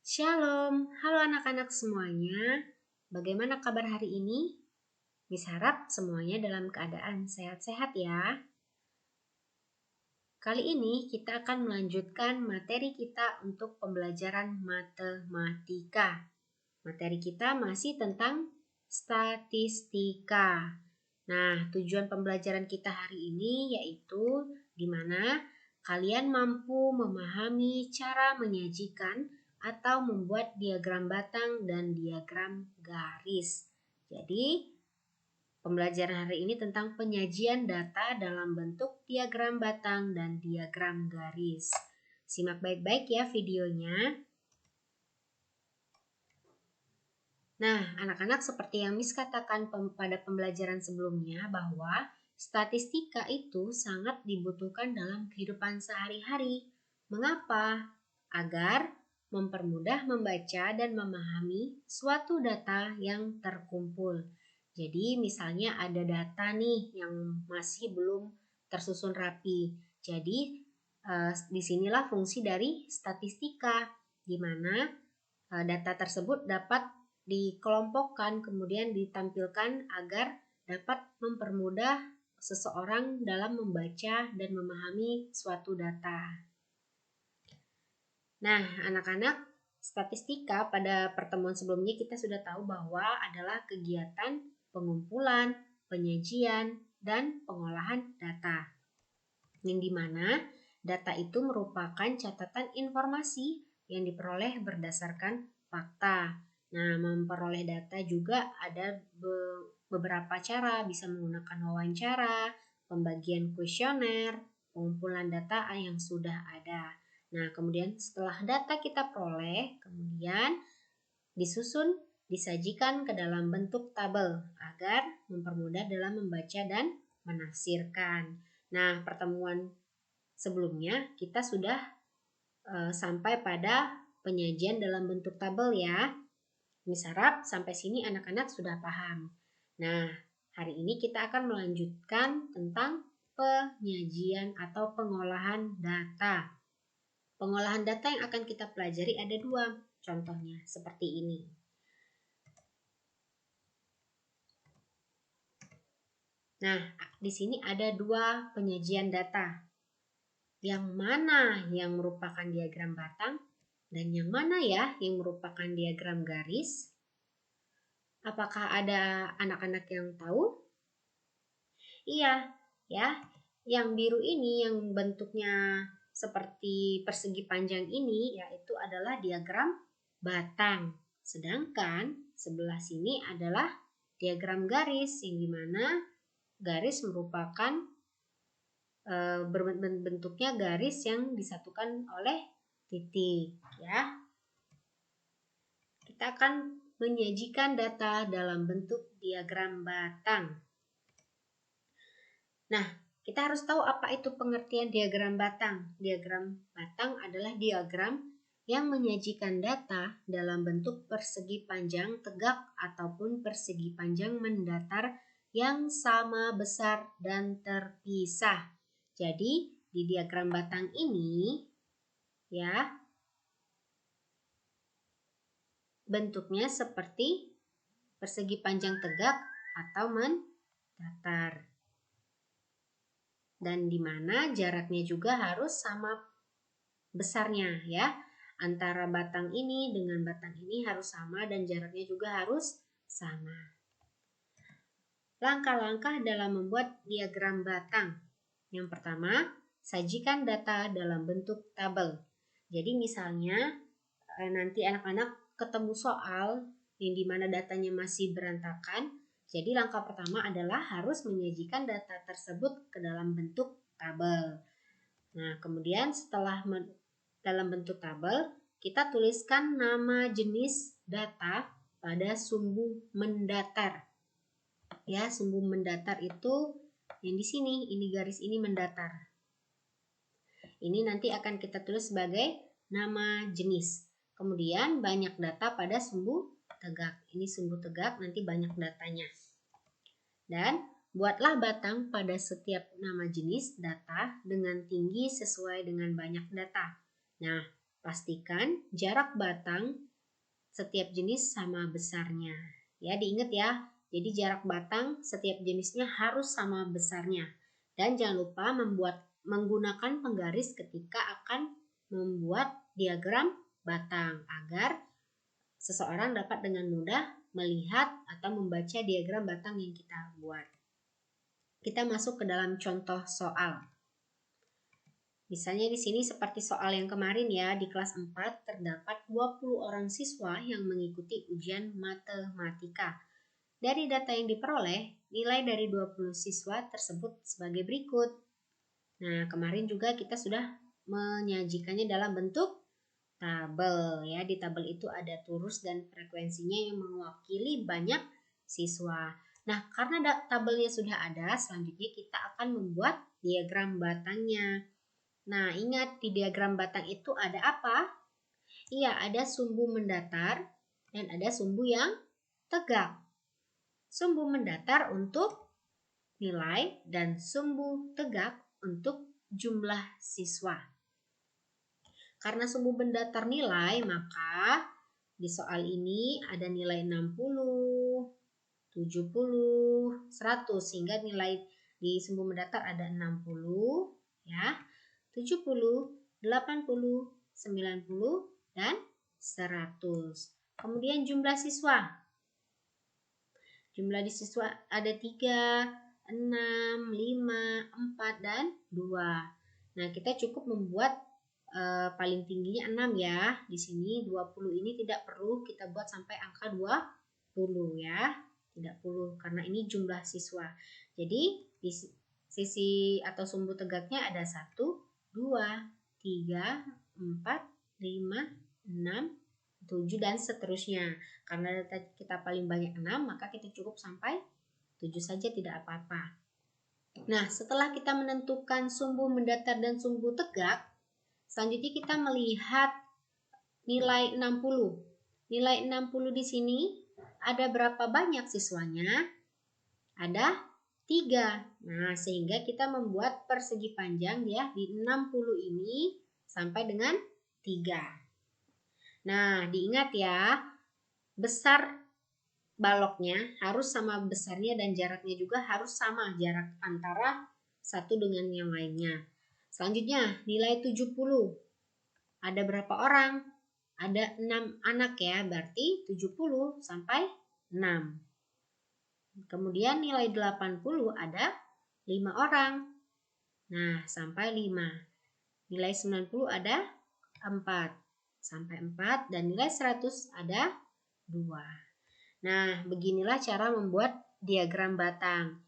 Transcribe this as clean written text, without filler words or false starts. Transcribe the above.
Shalom, halo anak-anak semuanya. Bagaimana kabar hari ini? Miss harap semuanya dalam keadaan sehat-sehat ya. Kali ini kita akan melanjutkan materi kita untuk pembelajaran matematika. Materi kita masih tentang statistika. Nah, tujuan pembelajaran kita hari ini yaitu di mana kalian mampu memahami cara menyajikan atau membuat diagram batang dan diagram garis. Jadi, pembelajaran hari ini tentang penyajian data dalam bentuk diagram batang dan diagram garis. Simak baik-baik ya videonya. Nah, anak-anak seperti yang Miss katakan pada pembelajaran sebelumnya bahwa statistika itu sangat dibutuhkan dalam kehidupan sehari-hari. Mengapa? Agar mempermudah membaca dan memahami suatu data yang terkumpul. Jadi misalnya ada data nih yang masih belum tersusun rapi. Jadi disinilah fungsi dari statistika, di mana data tersebut dapat dikelompokkan kemudian ditampilkan agar dapat mempermudah seseorang dalam membaca dan memahami suatu data. Nah, anak-anak, statistika pada pertemuan sebelumnya kita sudah tahu bahwa adalah kegiatan pengumpulan, penyajian, dan pengolahan data. Yang dimana data itu merupakan catatan informasi yang diperoleh berdasarkan fakta. Nah, memperoleh data juga ada beberapa cara, bisa menggunakan wawancara, pembagian kuesioner, pengumpulan data yang sudah ada. Nah, kemudian setelah data kita peroleh, kemudian disusun, disajikan ke dalam bentuk tabel agar mempermudah dalam membaca dan menafsirkan. Nah, pertemuan sebelumnya kita sudah sampai pada penyajian dalam bentuk tabel ya. Miss harap sampai sini anak-anak sudah paham. Nah, hari ini kita akan melanjutkan tentang penyajian atau pengolahan data. Pengolahan data yang akan kita pelajari ada dua, contohnya seperti ini. Nah, di sini ada dua penyajian data. Yang mana yang merupakan diagram batang dan yang mana ya yang merupakan diagram garis? Apakah ada anak-anak yang tahu? Iya, ya. Yang biru ini yang bentuknya seperti persegi panjang ini yaitu adalah diagram batang. Sedangkan sebelah sini adalah diagram garis yang dimana garis merupakan bentuknya garis yang disatukan oleh titik ya. Kita akan menyajikan data dalam bentuk diagram batang. Nah, kita harus tahu apa itu pengertian diagram batang. Diagram batang adalah diagram yang menyajikan data dalam bentuk persegi panjang tegak ataupun persegi panjang mendatar yang sama besar dan terpisah. Jadi, di diagram batang ini ya bentuknya seperti persegi panjang tegak atau mendatar. Dan di mana jaraknya juga harus sama besarnya ya. Antara batang ini dengan batang ini harus sama dan jaraknya juga harus sama. Langkah-langkah dalam membuat diagram batang. Yang pertama, sajikan data dalam bentuk tabel. Jadi misalnya nanti anak-anak ketemu soal yang dimana datanya masih berantakan. Jadi langkah pertama adalah harus menyajikan data tersebut ke dalam bentuk tabel. Nah, kemudian setelah dalam bentuk tabel, kita tuliskan nama jenis data pada sumbu mendatar. Ya, sumbu mendatar itu yang di sini, ini garis ini mendatar. Ini nanti akan kita tulis sebagai nama jenis. Kemudian banyak data pada sumbu tegak. Ini sumbu tegak, nanti banyak datanya. Dan buatlah batang pada setiap nama jenis data dengan tinggi sesuai dengan banyak data. Nah, Pastikan jarak batang setiap jenis sama besarnya. Ya, diingat ya. Jadi jarak batang setiap jenisnya harus sama besarnya. Dan jangan lupa menggunakan penggaris ketika akan membuat diagram batang agar seseorang dapat dengan mudah melihat atau membaca diagram batang yang kita buat. Kita masuk ke dalam contoh soal. Misalnya di sini seperti soal yang kemarin ya, di kelas 4 terdapat 20 orang siswa yang mengikuti ujian matematika. Dari data yang diperoleh, nilai dari 20 siswa tersebut sebagai berikut. Nah, kemarin juga kita sudah menyajikannya dalam bentuk tabel ya. Di tabel itu ada turis dan frekuensinya yang mewakili banyak siswa. Nah, karena tabelnya sudah ada, selanjutnya kita akan membuat diagram batangnya. Nah, ingat di diagram batang itu ada apa? Iya, ada sumbu mendatar dan ada sumbu yang tegak. Sumbu mendatar untuk nilai dan sumbu tegak untuk jumlah siswa. Karena sumbu mendatar nilai, maka di soal ini ada nilai 60, 70, 100 sehingga nilai di sumbu mendatar ada 60 ya. 70, 80, 90, dan 100. Kemudian jumlah siswa. Jumlah di siswa ada 3, 6, 5, 4, dan 2. Nah, kita cukup membuat paling tingginya 6 ya. Di sini 20 ini tidak perlu kita buat sampai angka 20 ya. Tidak perlu karena ini jumlah siswa. Jadi di sisi atau sumbu tegaknya ada 1, 2, 3, 4, 5, 6, 7 dan seterusnya. Karena data kita paling banyak 6, maka kita cukup sampai 7 saja tidak apa-apa. Nah, setelah kita menentukan sumbu mendatar dan sumbu tegak, selanjutnya kita melihat nilai 60. Nilai 60 di sini ada berapa banyak siswanya? Ada 3. Nah, sehingga kita membuat persegi panjang ya di 60 ini sampai dengan 3. Nah, diingat ya, besar baloknya harus sama besarnya dan jaraknya juga harus sama jarak antara satu dengan yang lainnya. Selanjutnya, nilai 70. Ada berapa orang? Ada 6 anak ya, berarti 70 sampai 6. Kemudian nilai 80 ada 5 orang. Nah, sampai 5. Nilai 90 ada 4. Sampai 4 dan nilai 100 ada 2. Nah, beginilah cara membuat diagram batang.